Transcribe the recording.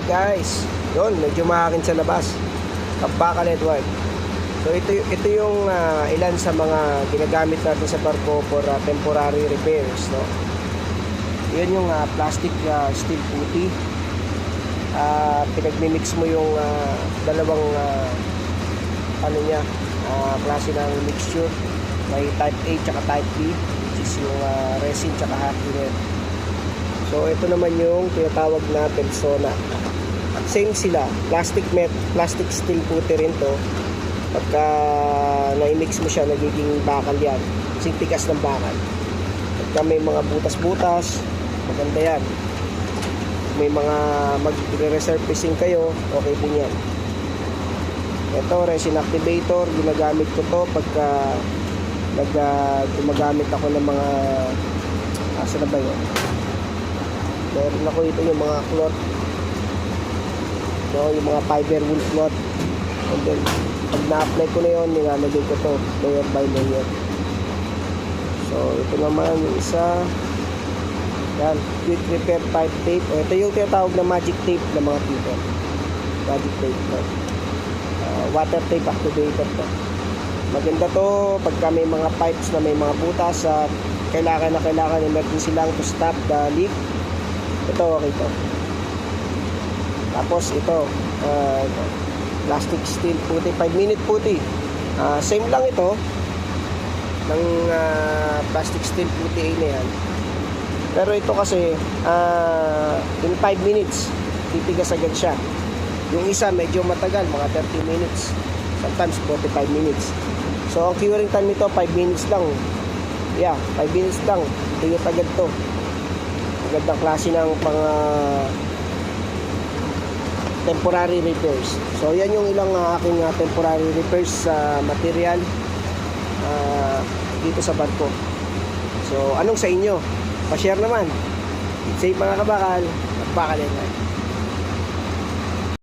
guys, yun, medyo mahakin sa labas. Bakal Edward. So ito yung ilan sa mga ginagamit natin sa barko for temporary repairs, no? Yan yung plastic steel putty. Pinagmimix mo yung dalawang klase ng mixture. May type A tsaka type B, which is yung resin tsaka hardener. So ito naman yung tinatawag na Persona. Same sila, plastic steel putty rin to. Pagka na-mix mo siya, nagiging bakal yan. Kasing tigas ng bakal. Pagka may mga butas-butas, maganda yan. May mga magre-resurfacing kayo, okay din yan. Ito, resin activator, ginagamit ko to pagka gumagamit ako ng mga asa na ba yun? Meron ako ito yung mga cloth, no, yung mga fiber wool cloth. And then pag na-apply ko na yun, nilalagay ko to layer by layer. So ito naman yung isa, yan, quick repair type tape. Ito yung tinatawag na magic tape ng mga people. Magic tape, no? Water tape activator to. Maganda to pagka may mga pipes na may mga butas at kailangan emergency lang to stop the leak. Ito, okay to. Tapos ito, plastic steel putty, 5-minute putty. Same lang ito ng plastic steel putty na yan. Pero ito kasi in 5 minutes titigas agad siya. Yung isa medyo matagal, mga 30 minutes, sometimes 45 minutes. So ang curing time nito 5 minutes lang. Yeah, 5 minutes lang, tuyot agad to. Magandang klase ng pang temporary repairs. So yan yung ilang aking temporary repairs sa material dito sa barko. So anong sa inyo? Pa-share naman. Safe mga kabakal. Bakal yan.